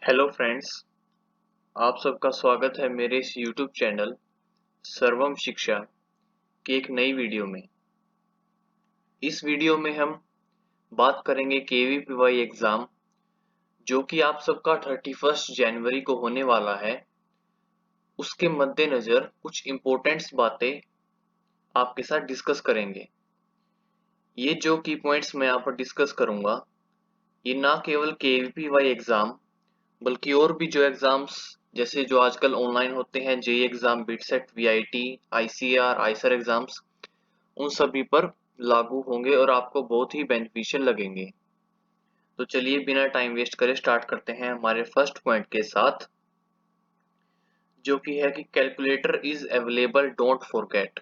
Hello friends, आप सबका स्वागत है मेरे इस यूट्यूब चैनल सर्वम शिक्षा की एक नई वीडियो में। इस वीडियो में हम बात करेंगे केवीपीवाई एग्ज़ाम जो कि आप सबका 31 जनवरी को होने वाला है। उसके मद्देनज़र कुछ इम्पोर्टेंट्स बातें आपके साथ डिस्कस करेंगे। ये जो की पॉइंट्स मैं यहाँ पर डिस्कस करूँगा, ये ना केवल केवीपीवाई एग्ज़ाम बल्कि और भी जो एग्जाम्स जैसे जो आजकल ऑनलाइन होते हैं, JEE exam, BITSAT, VIT, ICR, IISER exams, उन सभी पर लागू होंगे और आपको बहुत ही बेनिफिशियल लगेंगे। तो चलिए बिना टाइम वेस्ट करे स्टार्ट करते हैं हमारे फर्स्ट पॉइंट के साथ, जो कि है कि calculator is available, don't forget.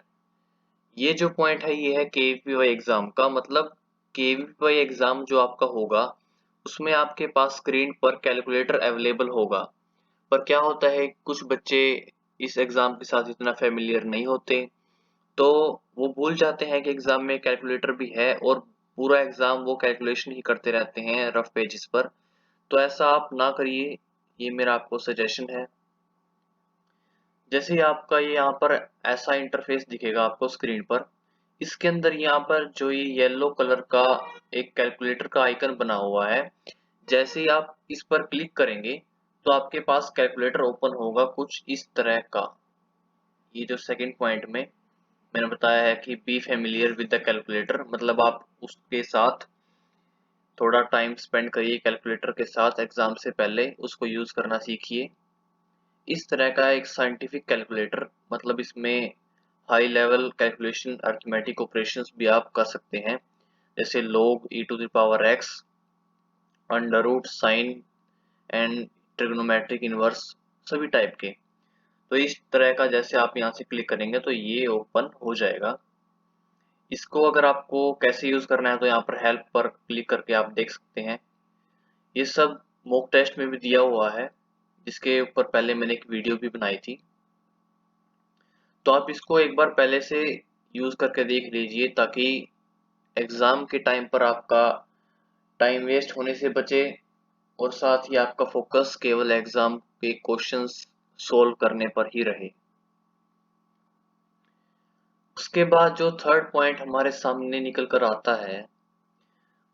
ये जो पॉइंट है ये है केवीपीवाई एग्जाम का। मतलब केवीपीवाई एग्जाम जो आपका होगा उसमें आपके पास स्क्रीन पर कैलकुलेटर अवेलेबल होगा। पर क्या होता है, कुछ बच्चे इस एग्जाम के साथ इतना फेमिलियर नहीं होते, तो वो भूल जाते हैं कि एग्जाम में कैलकुलेटर भी है और पूरा एग्जाम वो कैलकुलेशन ही करते रहते हैं रफ पेजेस पर। तो ऐसा आप ना करिए, ये मेरा आपको सजेशन है। जैसे ही आपका ये यहाँ पर ऐसा इंटरफेस दिखेगा आपको स्क्रीन पर, इसके अंदर यहाँ पर जो ये येलो कलर का एक कैलकुलेटर का आइकन बना हुआ है, जैसे ही आप इस पर क्लिक करेंगे तो आपके पास कैलकुलेटर ओपन होगा कुछ इस तरह का। ये जो सेकंड पॉइंट में मैंने बताया है कि be familiar with the calculator, मतलब आप उसके साथ थोड़ा टाइम स्पेंड करिए कैलकुलेटर के साथ, एग्जाम से पहले उसको यूज करना सीखिए। इस तरह का एक साइंटिफिक कैलकुलेटर, मतलब इसमें high level calculation, arithmetic operations भी आप कर सकते हैं, जैसे log e to the power x, under root, sine and trigonometric inverse, सभी टाइप के। तो इस तरह का जैसे आप यहाँ से क्लिक करेंगे तो ये ओपन हो जाएगा। इसको अगर आपको कैसे यूज करना है तो यहाँ पर हेल्प पर क्लिक करके आप देख सकते हैं। ये सब मॉक टेस्ट में भी दिया हुआ है, जिसके ऊपर पहले मैंने एक वीडियो भी बनाई थी। तो आप इसको एक बार पहले से यूज करके देख लीजिए ताकि एग्जाम के टाइम पर आपका टाइम वेस्ट होने से बचे और साथ ही आपका फोकस केवल एग्जाम के क्वेश्चंस सोल्व करने पर ही रहे। उसके बाद जो थर्ड पॉइंट हमारे सामने निकल कर आता है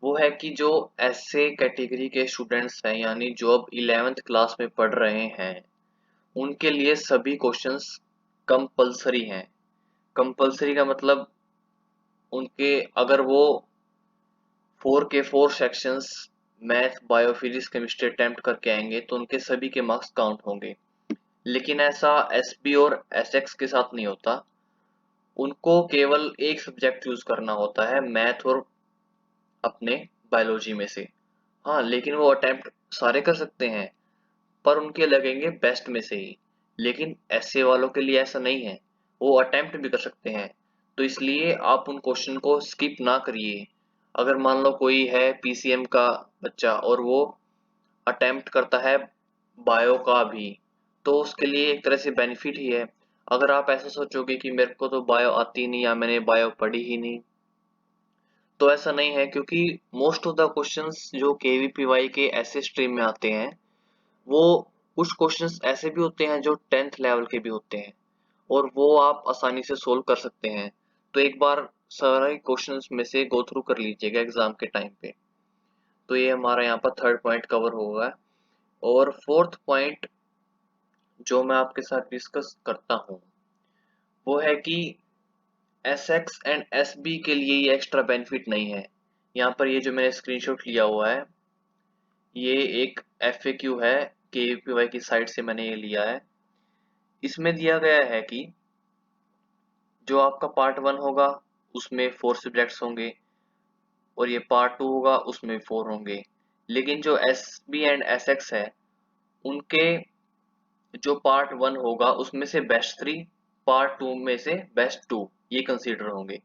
वो है कि जो ऐसे कैटेगरी के स्टूडेंट्स हैं, यानी जो अब 11th क्लास में पढ़ रहे हैं, उनके लिए सभी क्वेश्चंस कंपलसरी हैं। कंपलसरी का मतलब उनके अगर वो 4 के 4 sections math, bio, physics, chemistry attempt करके आएंगे तो उनके सभी के मार्क्स काउंट होंगे। लेकिन ऐसा एसबी और एसएक्स के साथ नहीं होता। उनको केवल एक सब्जेक्ट चूज करना होता है, मैथ और अपने बायोलॉजी में से। हाँ, लेकिन वो अटेम्प्ट सारे कर सकते हैं, पर उनके लगेंगे बेस्ट में से ही। लेकिन ऐसे वालों के लिए ऐसा नहीं है, वो अटेम्प्ट भी कर सकते हैं। तो इसलिए आप उन क्वेश्चन को स्किप ना करिए। अगर मान लो कोई है पीसीएम का बच्चा और वो अटेम्प्ट करता है बायो का भी, तो उसके लिए एक तरह से बेनिफिट ही है। अगर आप ऐसा सोचोगे कि मेरे को तो बायो आती नहीं या मैंने बायो पढ़ी ही नहीं, तो ऐसा नहीं है, क्योंकि मोस्ट ऑफ द क्वेश्चंस जो केवीपीवाई के ऐसे स्ट्रीम में आते हैं, वो कुछ क्वेश्चंस ऐसे भी होते हैं जो 10th लेवल के भी होते हैं और वो आप आसानी से सोल्व कर सकते हैं। तो एक बार सारे क्वेश्चंस में से गो थ्रू कर लीजिएगा एग्जाम के टाइम पे। तो ये हमारा यहाँ पर थर्ड पॉइंट कवर होगा। और फोर्थ पॉइंट जो मैं आपके साथ डिस्कस करता हूँ वो है कि S X and S B के लिए ये एक्स्ट्रा बेनिफिट नहीं है। यहाँ पर ये जो मैंने स्क्रीनशॉट लिया हुआ है, ये एक FAQ है, KVPY की साइट से मैंने ये लिया है। इसमें दिया गया है कि जो आपका पार्ट 1 होगा उसमें 4 सब्जेक्ट्स होंगे और ये पार्ट 2 होगा उसमें 4 होंगे। लेकिन जो SB एंड SX है, उनके जो पार्ट 1 होगा उसमें से बेस्ट 3, पार्ट 2 में से बेस्ट 2 ये कंसीडर होंगे।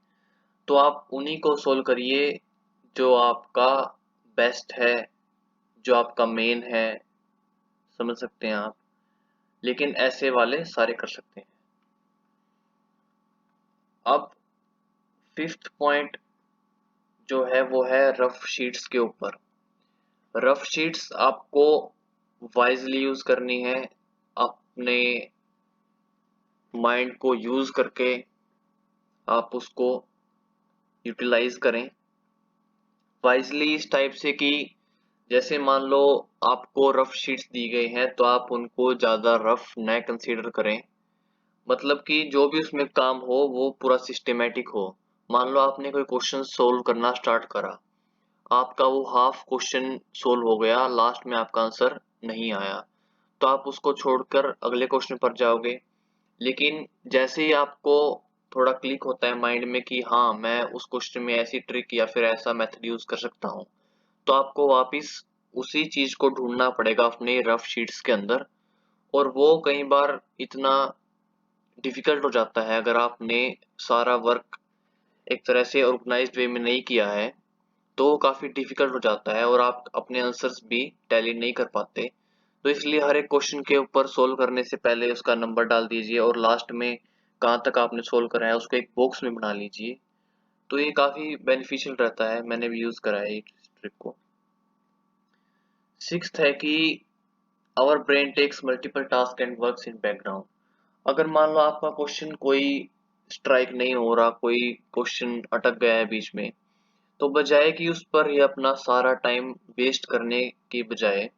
तो आप उन्हीं को सोल्व करिए जो आपका बेस्ट है, जो आपका मेन है, समझ सकते हैं आप। लेकिन ऐसे वाले सारे कर सकते हैं। अब फिफ्थ पॉइंट जो है वो है रफ शीट्स के ऊपर। रफ शीट्स आपको वाइजली यूज करनी है, अपने माइंड को यूज करके आप उसको यूटिलाइज करें वाइजली इस टाइप से कि जैसे मान लो आपको रफ शीट्स दी गई हैं तो आप उनको ज्यादा रफ न कंसीडर करें। मतलब कि जो भी उसमें काम हो वो पूरा सिस्टमेटिक हो। मान लो आपने कोई क्वेश्चन सोल्व करना स्टार्ट करा, आपका वो हाफ क्वेश्चन सोल्व हो गया, लास्ट में आपका आंसर नहीं आया, तो आप उसको छोड़कर अगले क्वेश्चन पर जाओगे। लेकिन जैसे ही आपको थोड़ा क्लिक होता है माइंड में कि हाँ मैं उस क्वेश्चन में ऐसी ट्रिक या फिर ऐसा मेथड यूज कर सकता हूँ, तो आपको वापस उसी चीज को ढूंढना पड़ेगा अपने रफ शीट्स के अंदर। और वो कई बार इतना डिफिकल्ट हो जाता है अगर आपने सारा वर्क एक तरह से ऑर्गेनाइज्ड वे में नहीं किया है, तो वो काफी डिफिकल्ट हो जाता है और आप अपने आंसर्स भी टैली नहीं कर पाते। तो इसलिए हर एक क्वेश्चन के ऊपर सोल्व करने से पहले उसका नंबर डाल दीजिए और लास्ट में कहाँ तक आपने सोल्व करा है उसको एक बॉक्स में बना लीजिए। तो ये काफी बेनिफिशियल रहता है, मैंने भी यूज करा है इस ट्रिक को। सिक्स्थ है कि our brain takes multiple task and works in background. अगर मान लो आपका क्वेश्चन कोई स्ट्राइक नहीं हो रहा, कोई क्वेश्चन अटक गया है बीच में, तो बजाय कि उस पर ही अपना सारा टाइम वेस्ट करने की बजाय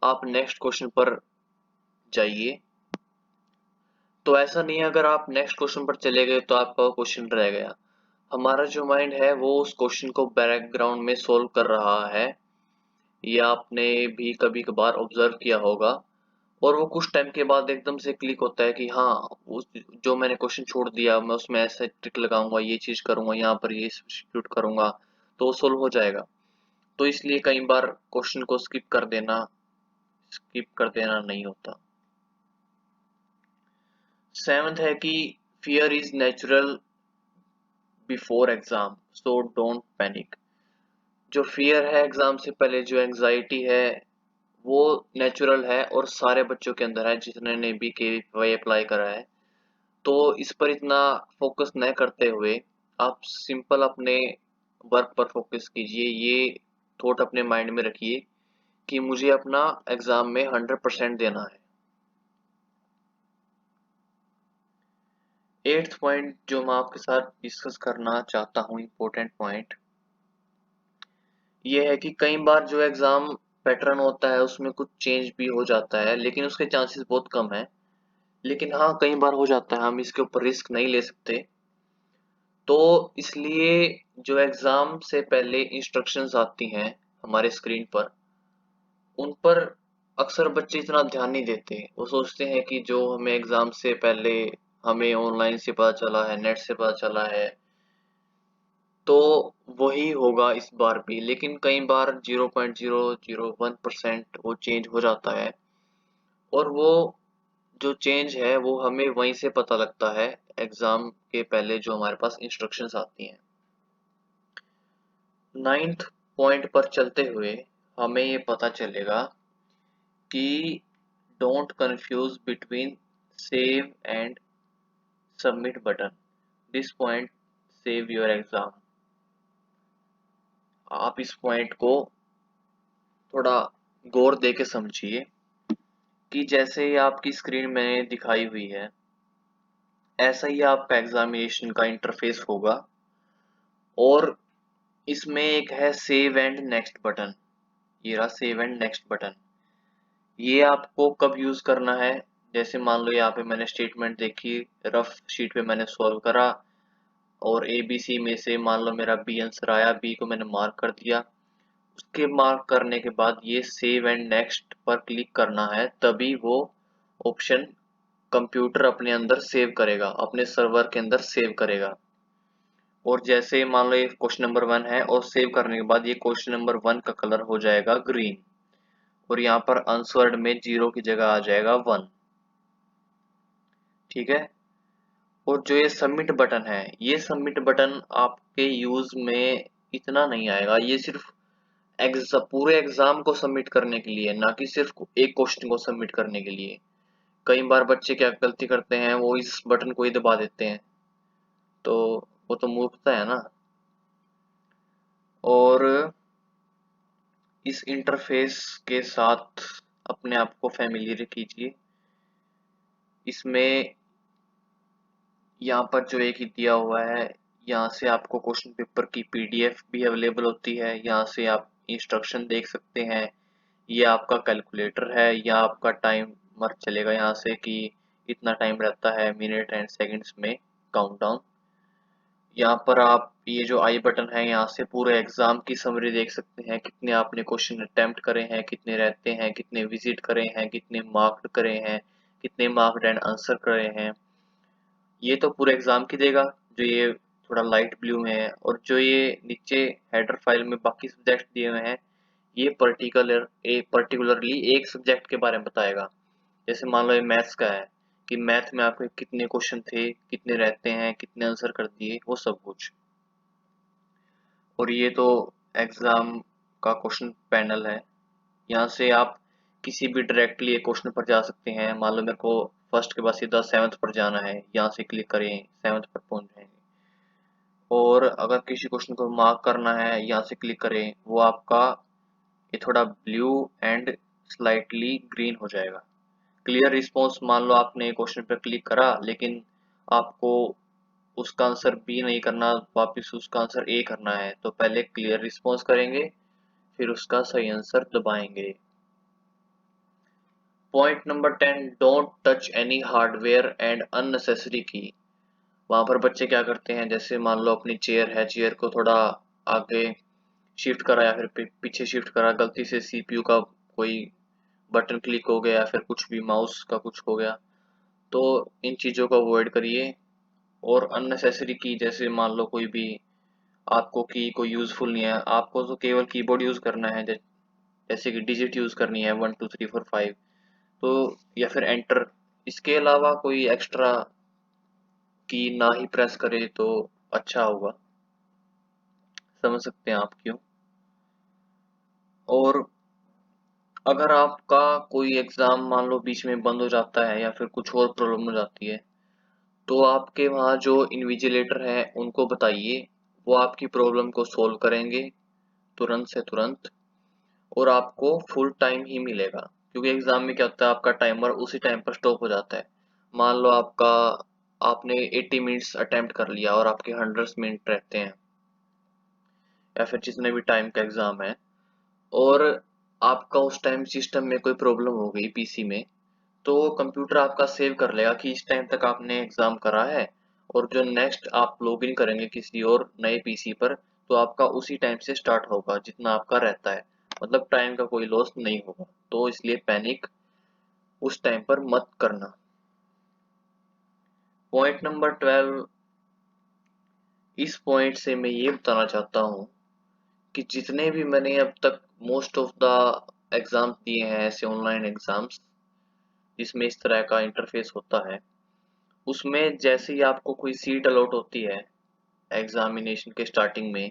आप नेक्स्ट क्वेश्चन पर जाइए। तो ऐसा नहीं है अगर आप नेक्स्ट क्वेश्चन पर चले गए तो आपका क्वेश्चन रह गया। हमारा जो माइंड है वो उस क्वेश्चन को बैकग्राउंड में सोल्व कर रहा है। ये आपने भी कभी कभार ऑब्जर्व किया होगा। और वो कुछ टाइम के बाद एकदम से क्लिक होता है कि हाँ, उस जो मैंने क्वेश्चन छोड़ दिया मैं उसमें ऐसे ट्रिक लगाऊंगा, ये चीज करूंगा, यहाँ पर ये सब्स्टिट्यूट करूंगा, तो वो सोल्व हो जाएगा। तो इसलिए कई बार क्वेश्चन को स्किप कर देना नहीं होता। सेवंथ है कि fear is natural before exam, so don't panic. जो फियर है एग्जाम से पहले, जो एंजाइटी है, वो नेचुरल है और सारे बच्चों के अंदर है जितने ने भी केवीपीवाई अप्लाई करा है। तो इस पर इतना फोकस न करते हुए आप सिंपल अपने वर्क पर फोकस कीजिए। ये थॉट अपने माइंड में रखिए कि मुझे अपना एग्जाम में 100% देना है। एट्थ पॉइंट जो मैं आपके साथ डिस्कस करना चाहता हूँ, इम्पोर्टेंट पॉइंट, ये है कि कई बार जो एग्जाम पैटर्न होता है उसमें कुछ चेंज भी हो जाता है, लेकिन उसके चांसेस बहुत कम है। लेकिन हाँ, कई बार हो जाता है, हम इसके ऊपर रिस्क नहीं ले सकते। तो इसलिए जो एग्जाम से पहले इंस्ट्रक्शंस आती हैं हमारे स्क्रीन पर, उन पर अक्सर बच्चे इतना ध्यान नहीं देते। वो सोचते हैं कि जो हमें एग्जाम से पहले हमें ऑनलाइन से पता चला है, नेट से पता चला है, तो वही होगा इस बार भी। लेकिन कई बार 0.001% वो चेंज हो जाता है। और वो जो चेंज है वो हमें वहीं से पता लगता है, एग्जाम के पहले जो हमारे पास इंस्ट्रक्शंस आती हैं। नाइन्थ पॉइंट पर चलते हुए हमें ये पता चलेगा कि don't confuse between save and submit button, this point save your exam. आप इस पॉइंट को थोड़ा गौर दे के समझिए कि जैसे ही आपकी स्क्रीन में दिखाई हुई है, ऐसा ही आपका एग्जामिनेशन का इंटरफेस होगा। और इसमें एक है सेव एंड नेक्स्ट बटन। ये रहा सेव एंड नेक्स्ट बटन। ये आपको कब यूज करना है? जैसे मान लो यहाँ पे मैंने स्टेटमेंट देखी, रफ शीट पे मैंने सॉल्व करा और ए बी सी में से मान लो मेरा बी आंसर आया, बी को मैंने मार्क कर दिया। उसके मार्क करने के बाद ये सेव एंड नेक्स्ट पर क्लिक करना है, तभी वो ऑप्शन कंप्यूटर अपने अंदर सेव करेगा, अपने सर्वर के अंदर सेव करेगा। और जैसे मान लो ये क्वेश्चन नंबर 1 है और सेव करने के बाद ये क्वेश्चन नंबर 1 का कलर हो जाएगा ग्रीन और यहाँ पर आंसर्ड में 0 की जगह आ जाएगा 1। ठीक है। और जो ये सबमिट बटन है, ये सबमिट बटन आपके यूज में इतना नहीं आएगा। ये सिर्फ पूरे एग्जाम को सबमिट करने के लिए, ना कि सिर्फ एक क्वेश्चन को सबमिट करने के लिए। कई बार बच्चे क्या गलती करते हैं, वो इस बटन को ही दबा देते हैं, तो वो तो मूर्खता है ना। और इस इंटरफेस के साथ अपने आप को फैमिलियर कीजिए। इसमें यहाँ पर जो एक ही दिया हुआ है, यहाँ से आपको क्वेश्चन पेपर की पीडीएफ भी अवेलेबल होती है, यहाँ से आप इंस्ट्रक्शन देख सकते हैं। ये आपका कैलकुलेटर है, या आपका टाइमर चलेगा यहाँ से कि इतना टाइम रहता है मिनट एंड सेकंड्स में काउंटडाउन। यहाँ पर आप ये जो आई बटन है, यहाँ से पूरे एग्जाम की समरी देख सकते हैं, कितने आपने क्वेश्चन अटेम्प्ट करे हैं, कितने रहते हैं, कितने विजिट करे हैं, कितने मार्क्ड करे हैं, कितने मार्क्ड एंड आंसर करे हैं। ये तो पूरे एग्जाम की देगा, जो ये थोड़ा लाइट ब्लू में है। और जो ये नीचे हेडर फाइल में बाकी सब्जेक्ट दिए हुए हैं, ये पर्टिकुलरली एक सब्जेक्ट के बारे में बताएगा। जैसे मान लो ये मैथ्स का है, कि मैथ में आपके कितने क्वेश्चन थे, कितने रहते हैं, कितने आंसर कर दिए, वो सब कुछ। और ये तो एग्जाम का क्वेश्चन पैनल है, यहाँ से आप किसी भी डायरेक्टली एक क्वेश्चन पर जा सकते हैं। मान लो मेरे को फर्स्ट के बाद सीधा सेवन्थ पर जाना है, यहाँ से क्लिक करें, सेवन्थ पर पहुंच जाएंगे। और अगर किसी क्वेश्चन को मार्क करना है, यहाँ से क्लिक करें, वो आपका ये थोड़ा ब्लू एंड स्लाइटली ग्रीन हो जाएगा। क्लियर रिस्पॉन्स, मान लो आपने क्वेश्चन पर क्लिक करा, लेकिन आपको उसका आंसर बी नहीं करना, वापस उसका आंसर ए करना है, तो पहले क्लियर रिस्पॉन्स करेंगे, फिर उसका सही आंसर दबाएंगे। Point number 10, don't touch any hardware and unnecessary की। वहां पर बच्चे क्या करते हैं, जैसे मान लो अपनी चेयर है, चेयर को थोड़ा आगे शिफ्ट करा या फिर पीछे शिफ्ट करा, गलती से सीपीयू का कोई बटन क्लिक हो गया या फिर कुछ भी माउस का कुछ हो गया, तो इन चीजों को अवॉइड करिए। और अननेसेसरी की, जैसे मान लो कोई भी आपको की कोई यूजफुल नहीं है, आपको तो केवल कीबोर्ड यूज करना है, जैसे कि डिजिट यूज करनी है 1 2 3 4 5, तो या फिर एंटर, इसके अलावा कोई एक्स्ट्रा की ना ही प्रेस करे तो अच्छा होगा। समझ सकते हैं आप क्यों। और अगर आपका कोई एग्जाम मान लो बीच में बंद हो जाता है या फिर कुछ और प्रॉब्लम हो जाती है, तो आपके वहाँ जो इन्विजिलेटर है उनको बताइए, वो आपकी प्रॉब्लम को सोल्व करेंगे तुरंत से तुरंत, और आपको फुल टाइम ही मिलेगा। क्योंकि एग्जाम में क्या होता है, आपका टाइमर उसी टाइम पर स्टॉप हो जाता है। मान लो आपने 80 मिनट्स अटेम्प्ट कर लिया और आपके 100 मिनट रहते हैं, या फिर जितने भी टाइम का एग्जाम है, और आपका उस टाइम सिस्टम में कोई प्रॉब्लम हो गई पीसी में, तो कंप्यूटर आपका सेव कर लेगा कि इस टाइम तक आपने एग्जाम करा है, और जो नेक्स्ट आप लॉगिन करेंगे किसी और नए पीसी पर, तो आपका उसी टाइम से स्टार्ट होगा जितना आपका रहता है। मतलब टाइम का कोई लॉस नहीं होगा, तो इसलिए पैनिक उस टाइम पर मत करना। पॉइंट नंबर 12, इस पॉइंट से मैं ये बताना चाहता हूँ कि जितने भी मैंने अब तक मोस्ट ऑफ द एग्जाम्स दिए हैं, ऐसे ऑनलाइन एग्जाम्स जिसमें इस तरह का इंटरफेस होता है, उसमें जैसे ही आपको कोई सीट अलॉट होती है एग्जामिनेशन के स्टार्टिंग में,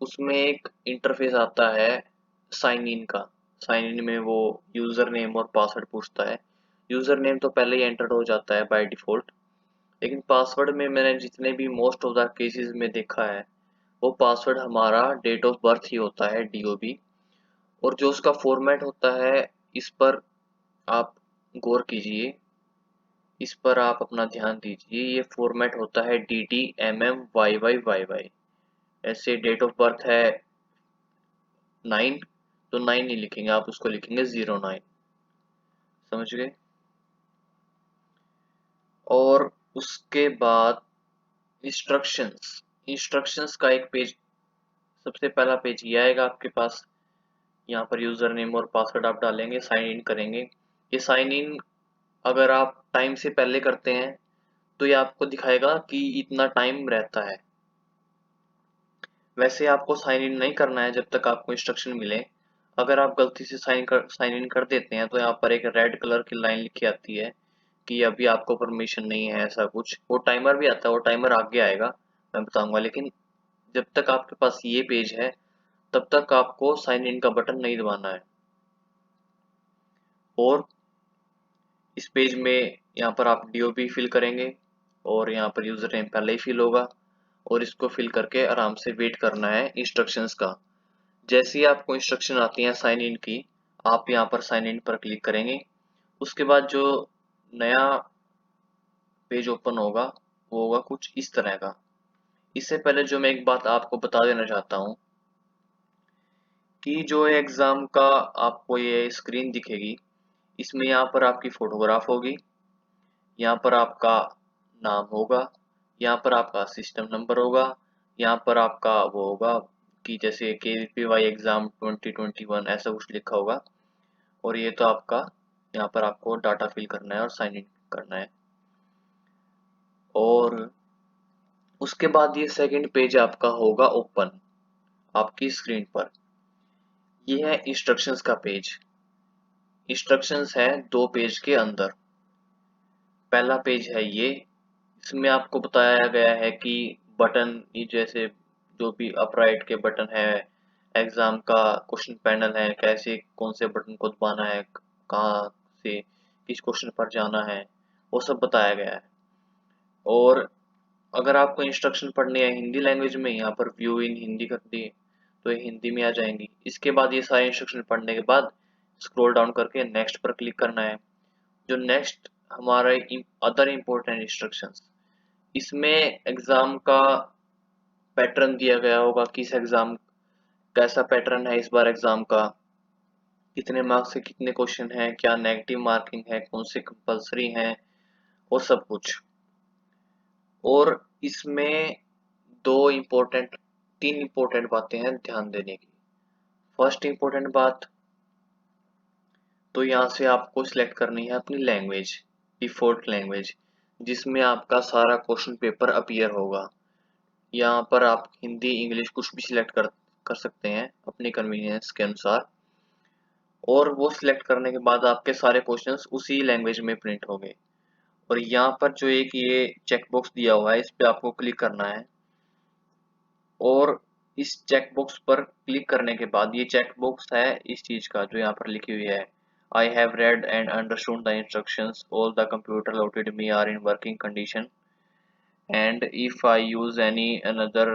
उसमें एक इंटरफेस आता है साइन इन का। साइन इन में वो यूजर नेम और पासवर्ड पूछता है। यूजर नेम तो पहले ही एंटर्ड हो जाता है बाय डिफॉल्ट, लेकिन पासवर्ड में मैंने जितने भी मोस्ट ऑफ द केसेस में देखा है, वो पासवर्ड हमारा डेट ऑफ बर्थ ही होता है, डीओबी। और जो उसका फॉर्मेट होता है, इस पर आप गौर कीजिए, इस पर आप अपना ध्यान दीजिए। ये फॉर्मेट होता है DDMMYYYY। ऐसे डेट ऑफ बर्थ है 9, तो 9 नहीं लिखेंगे आप, उसको लिखेंगे 09। समझ गए। और उसके बाद इंस्ट्रक्शंस, इंस्ट्रक्शंस का एक पेज, सबसे पहला पेज ये आएगा आपके पास। यहाँ पर यूजर नेम और पासवर्ड आप डालेंगे, साइन इन करेंगे। ये साइन इन अगर आप टाइम से पहले करते हैं, तो ये आपको दिखाएगा कि इतना टाइम रहता है। वैसे आपको साइन इन नहीं करना है जब तक आपको इंस्ट्रक्शन मिले। अगर आप गलती से साइन इन कर देते हैं, तो यहाँ पर एक रेड कलर की लाइन लिखी आती है कि अभी आपको परमिशन नहीं है, ऐसा कुछ। वो टाइमर भी आता है, वो टाइमर आगे आएगा, मैं बताऊंगा। लेकिन जब तक आपके पास ये पेज है, तब तक आपको साइन इन का बटन नहीं दबाना है। और इस पेज में यहाँ पर आप डीओबी फिल करेंगे, और यहाँ पर यूजर नेम पहले ही फिल होगा, और इसको फिल करके आराम से वेट करना है इंस्ट्रक्शंस का। जैसे ही आपको इंस्ट्रक्शन आती है साइन इन की, आप यहाँ पर साइन इन पर क्लिक करेंगे। उसके बाद जो नया पेज ओपन होगा वो होगा कुछ इस तरह का। इससे पहले जो मैं एक बात आपको बता देना चाहता हूँ कि जो एग्जाम का आपको ये स्क्रीन दिखेगी, इसमें यहाँ पर आपकी फोटोग्राफ होगी, यहाँ पर आपका नाम होगा, यहाँ पर आपका सिस्टम नंबर होगा, यहाँ पर आपका वो होगा कि जैसे KVPY एग्जाम 2021 ऐसा कुछ लिखा होगा। और ये तो आपका यहाँ पर आपको डाटा फिल करना है और साइन इन करना है। और उसके बाद ये सेकंड पेज आपका होगा ओपन आपकी स्क्रीन पर। ये है इंस्ट्रक्शंस का पेज। इंस्ट्रक्शंस है 2 पेज के अंदर। पहला पेज है ये, इसमें आपको बताया गया है कि बटन ये जैसे जो भी अप राइट के बटन है, एग्जाम का क्वेश्चन पैनल है, कैसे कौन से बटन को दबाना है, कहाँ से किस क्वेश्चन पर जाना है, वो सब बताया गया है। और अगर आपको इंस्ट्रक्शन पढ़नी है हिंदी लैंग्वेज में, यहाँ पर व्यू इन हिंदी कर दिए तो ये हिंदी में आ जाएंगी। इसके बाद ये सारे इंस्ट्रक्शन पढ़ने के बाद स्क्रॉल डाउन करके नेक्स्ट पर क्लिक करना है। जो नेक्स्ट हमारा अदर इम्पोर्टेंट इंस्ट्रक्शंस, इसमें एग्जाम का पैटर्न दिया गया होगा, किस एग्जाम कैसा पैटर्न है इस बार एग्जाम का, कितने मार्क्स से कितने क्वेश्चन हैं, क्या नेगेटिव मार्किंग है, कौन से कंपलसरी हैं, और सब कुछ। और इसमें तीन इम्पोर्टेंट बातें हैं ध्यान देने की। फर्स्ट इम्पोर्टेंट बात, तो यहाँ से आपको सिलेक्ट करनी है अपनी लैंग्वेज, डिफॉल्ट लैंग्वेज, जिसमें आपका सारा क्वेश्चन पेपर अपीयर होगा। यहाँ पर आप हिंदी इंग्लिश कुछ भी सिलेक्ट कर सकते हैं अपनी कन्वीनियंस के अनुसार। और वो सिलेक्ट करने के बाद आपके सारे क्वेश्चंस उसी लैंग्वेज में प्रिंट होंगे। और यहाँ पर जो एक ये चेक बॉक्स दिया हुआ है, इस पे आपको क्लिक करना है। और इस चेक बॉक्स पर क्लिक करने के बाद ये चेक बॉक्स है इस चीज का जो यहाँ पर लिखी हुई है, I have read and understood the instructions, all the computer allotted me are in working condition, and if I use any another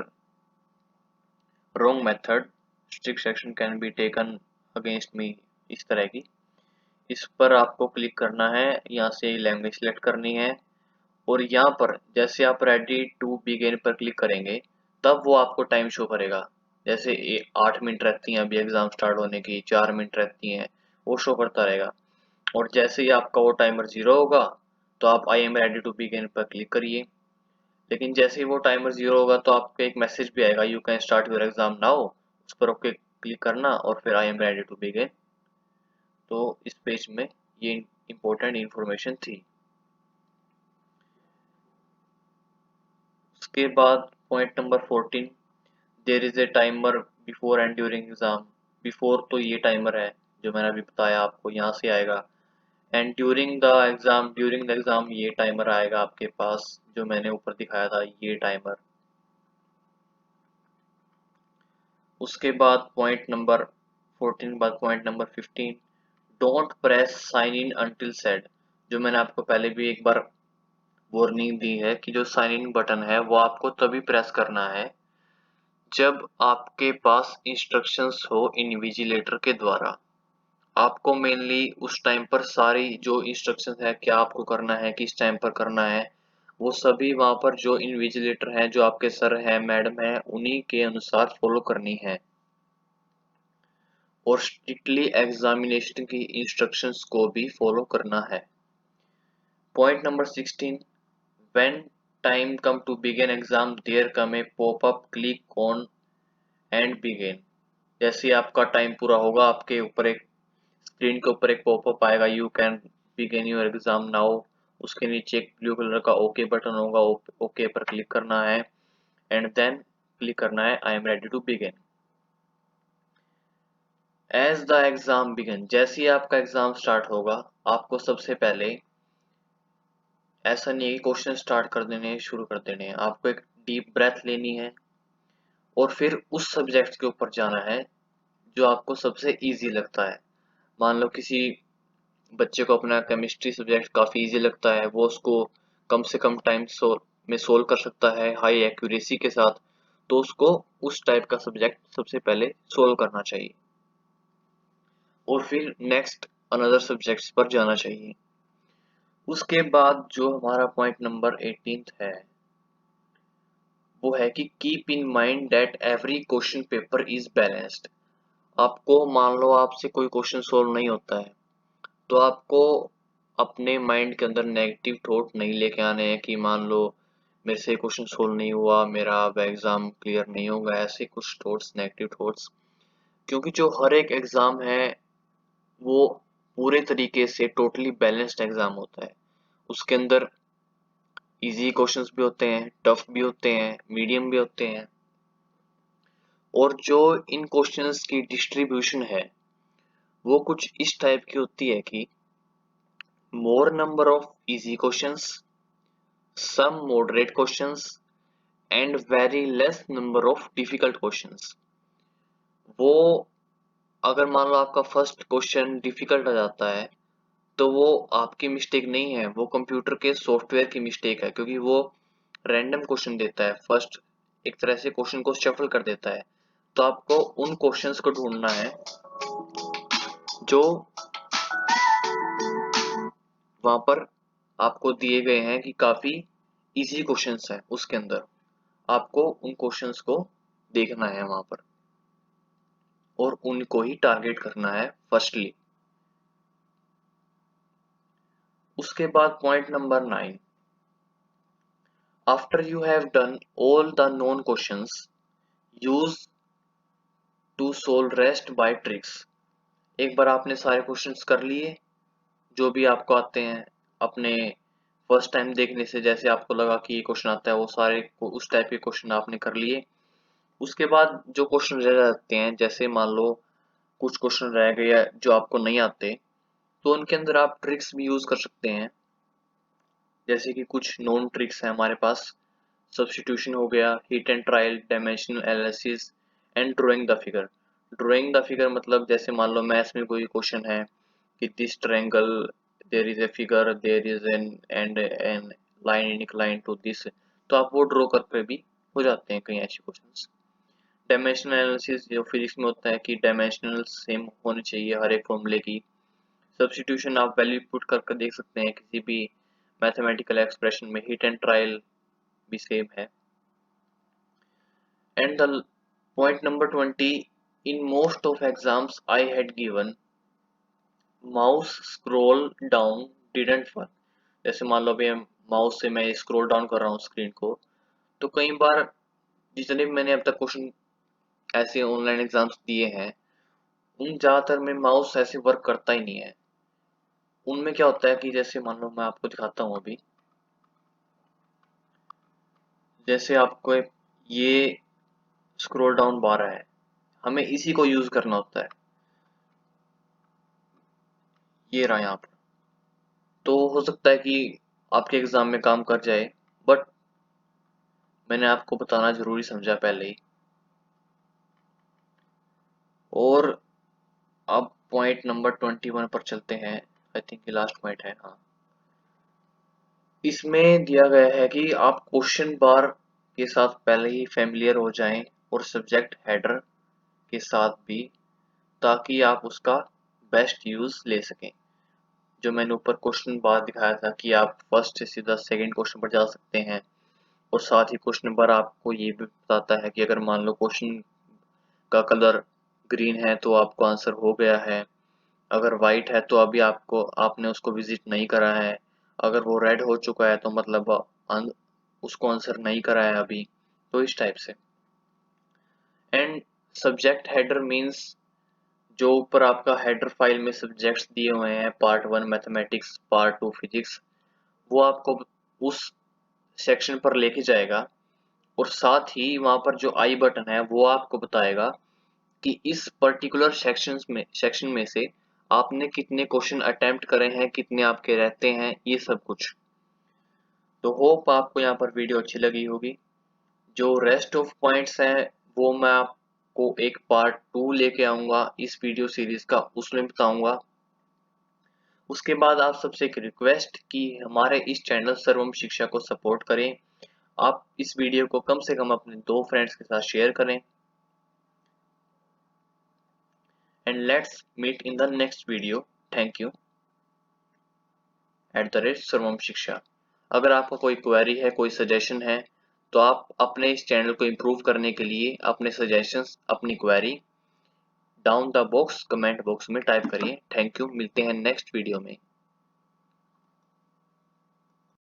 wrong method strict action can be taken against me, इस तरह की। इस पर आपको click करना है, यहाँ से लैंग्वेज सेलेक्ट करनी है। और यहाँ पर जैसे आप रेडी टू बिगिन पर क्लिक करेंगे तब वो आपको टाइम शो करेगा। जैसे 8 मिनट रहती हैं अभी एग्जाम स्टार्ट होने की, 4 मिनट रहती हैं, वो शो करता रहेगा। और जैसे ही आपका वो टाइमर 0 होगा तो आप I am ready to begin पर क्लिक करिए। लेकिन जैसे ही वो टाइमर 0 होगा तो आपको एक मैसेज भी आएगा, you can start your exam now, उस पर ओके क्लिक करना और फिर I am ready to begin. तो इस पेज में ये इंपॉर्टेंट इंफॉर्मेशन थी। उसके बाद point number 14, there is a timer before and during exam. Before तो ये टाइमर है जो मैंने अभी बताया आपको, यहाँ से आएगा। एंड ड्यूरिंग द एग्जाम ये टाइमर आएगा आपके पास जो मैंने ऊपर दिखाया था, ये टाइमर। उसके बाद पॉइंट नंबर 14 बाद point number 15, don't press sign in until said. जो मैंने आपको पहले भी एक बार वार्निंग दी है कि जो साइन इन बटन है वो आपको तभी प्रेस करना है जब आपके पास इंस्ट्रक्शंस हो इन्विजिलेटर के द्वारा। आपको मेनली उस टाइम पर सारी जो इंस्ट्रक्शंस है, क्या आपको करना है, किस टाइम पर करना है, वो सभी वहां पर जो इन्विजिलेटर हैं, जो आपके सर हैं, मैडम हैं, उन्हीं के अनुसार फॉलो करनी है। और स्ट्रिक्टली एग्जामिनेशन की इंस्ट्रक्शंस को भी फॉलो करना है। Point number 16, when time come to begin exam there come a pop up, click on and begin. जैसे ही आपका टाइम पूरा होगा आपके ऊपर एक स्क्रीन के ऊपर एक पॉपअप आएगा, you can begin your exam now. उसके नीचे एक ब्लू कलर का ओके बटन होगा, ओके पर क्लिक करना है एंड देन क्लिक करना है I am ready to begin. As the exam begin, जैसे ही आपका एग्जाम स्टार्ट होगा आपको सबसे पहले ऐसा नहीं है कि क्वेश्चन स्टार्ट कर देने शुरू कर देने हैं, आपको एक डीप ब्रेथ लेनी है और फिर उस सब्जेक्ट के ऊपर जाना है जो आपको सबसे इजी लगता है। मान लो किसी बच्चे को अपना केमिस्ट्री सब्जेक्ट काफी इजी लगता है, वो उसको कम से कम टाइम में सोल्व कर सकता है हाई एक्यूरेसी के साथ, तो उसको उस टाइप का सब्जेक्ट सबसे पहले सोल्व करना चाहिए। और फिर नेक्स्ट अनदर सब्जेक्ट्स पर जाना चाहिए। उसके बाद जो हमारा पॉइंट नंबर 18 है वो है कि keep in mind that every question paper is balanced. आपको मान लो आपसे कोई क्वेश्चन सोल्व नहीं होता है तो आपको अपने माइंड के अंदर नेगेटिव थॉट नहीं लेके आने हैं कि मान लो मेरे से क्वेश्चन सोल्व नहीं हुआ, मेरा अब एग्जाम क्लियर नहीं होगा, ऐसे कुछ थॉट्स, नेगेटिव थॉट्स। क्योंकि जो हर एक एग्जाम है वो पूरे तरीके से टोटली बैलेंस्ड एग्जाम होता है। उसके अंदर इजी क्वेश्चंस भी होते हैं, टफ भी होते हैं, मीडियम भी होते हैं। और जो इन क्वेश्चंस की डिस्ट्रीब्यूशन है वो कुछ इस टाइप की होती है कि more number of easy questions, some moderate questions and very less number of difficult questions. वो अगर मान लो आपका फर्स्ट क्वेश्चन डिफिकल्ट आ जाता है तो वो आपकी मिस्टेक नहीं है, वो कंप्यूटर के सॉफ्टवेयर की मिस्टेक है, क्योंकि वो रैंडम क्वेश्चन देता है। फर्स्ट एक तरह से क्वेश्चन को शफल कर देता है। तो आपको उन क्वेश्चंस को ढूंढना है जो वहां पर आपको दिए गए हैं कि काफी इजी क्वेश्चंस है, उसके अंदर आपको उन क्वेश्चंस को देखना है वहां पर और उनको ही टारगेट करना है फर्स्टली। उसके बाद point number 9, after you have done all the known questions use to solve rest by tricks. एक बार आपने सारे क्वेश्चंस कर लिए जो भी आपको आते हैं, अपने फर्स्ट टाइम देखने से जैसे आपको लगा कि ये क्वेश्चन आता है वो सारे उस टाइप के क्वेश्चन आपने कर लिए। उसके बाद जो क्वेश्चन रह जाते हैं, जैसे मान लो कुछ क्वेश्चन रह गए जो आपको नहीं आते, तो उनके अंदर आप ट्रिक्स भी यूज कर सकते हैं। जैसे कि कुछ नॉन ट्रिक्स है हमारे पास, सब्स्टिट्यूशन हो गया, hit and trial, dimensional analysis and drawing the figure. Drawing the figure मतलब जैसे मान लो मैथ्स में कोई क्वेश्चन है कि this triangle there is a figure, there is an line incline to this, तो आप वो ड्रॉ करके भी हो जाते हैं कई ऐसे क्वेश्चंस। डायमेंशनल एनालिसिस जो फिजिक्स में होता है कि डायमेंशनल सेम होनी चाहिए हर एक फॉर्मूले की। सब्स्टिट्यूशन आप वैल्यू पुट करके देख सकते हैं किसी भी मैथमेटिकल एक्सप्रेशन में। हिट एंड ट्रायल भी सेम है। And the point number 20, in most of exams I had given mouse scroll down didn't work. जैसे मान लो अभी माउस से मैं स्क्रॉल डाउन कर रहा हूँ स्क्रीन को, तो कई बार जितने भी मैंने अब तक क्वेश्चन ऐसे ऑनलाइन एग्जाम्स दिए हैं उन ज्यादातर में माउस ऐसे वर्क करता ही नहीं है। उनमें क्या होता है कि जैसे मान लो मैं आपको दिखाता हूँ अभी, जैसे आपको ये स्क्रॉल डाउन बार है, हमें इसी को यूज करना होता है। ये रहा यहाँ पर, तो हो सकता है कि आपके एग्जाम में काम कर जाए, बट मैंने आपको बताना जरूरी समझा पहले ही। और अब पॉइंट नंबर 21 पर चलते हैं। आई थिंक ये लास्ट पॉइंट है, हाँ। इसमें दिया गया है कि आप क्वेश्चन बार के साथ पहले ही फेमिलियर हो जाएं और सब्जेक्ट हेडर के साथ भी, ताकि आप उसका बेस्ट यूज ले सकें। जो मैंने ऊपर क्वेश्चन बार दिखाया था कि आप फर्स्ट से सीधा सेकंड क्वेश्चन पर जा सकते हैं, और साथ ही क्वेश्चन बार आपको ये भी बताता है कि अगर मान लो क्वेश्चन का कलर ग्रीन है तो आपको आंसर हो गया है, अगर वाइट है तो अभी आपने उसको विजिट नहीं करा है, अगर वो रेड हो चुका है तो मतलब उसको आंसर नहीं करा है अभी। तो इस टाइप से। एंड सब्जेक्ट हेडर मींस जो ऊपर आपका हेडर फाइल में सब्जेक्ट्स दिए हुए हैं, पार्ट 1 मैथमेटिक्स, पार्ट 2 फिजिक्स, वो आपको उस सेक्शन पर लेके जाएगा। और साथ ही वहां पर जो आई बटन है वो आपको बताएगा कि इस पर्टिकुलर सेक्शन में से आपने कितने क्वेश्चन अटेम्प्ट करे हैं, कितने आपके रहते हैं, ये सब कुछ। तो होप आपको यहाँ पर वीडियो अच्छी लगी होगी। जो रेस्ट ऑफ पॉइंट्स हैं वो मैं आपको एक पार्ट 2 लेके आऊंगा इस वीडियो सीरीज का, उसमें बताऊंगा। उसके बाद आप सबसे एक रिक्वेस्ट कि हमारे इस चैनल सर्वम शिक्षा को सपोर्ट करें। आप इस वीडियो को कम से कम अपने 2 फ्रेंड्स के साथ शेयर करें। and let's meet in the next video. Thank you. @सर्वम शिक्षा। अगर आपका कोई क्वेरी है, कोई सजेशन है, तो आप अपने इस चैनल को इम्प्रूव करने के लिए अपने सजेशंस, अपनी query down the box comment box में टाइप करिए। Thank you. मिलते हैं नेक्स्ट वीडियो में।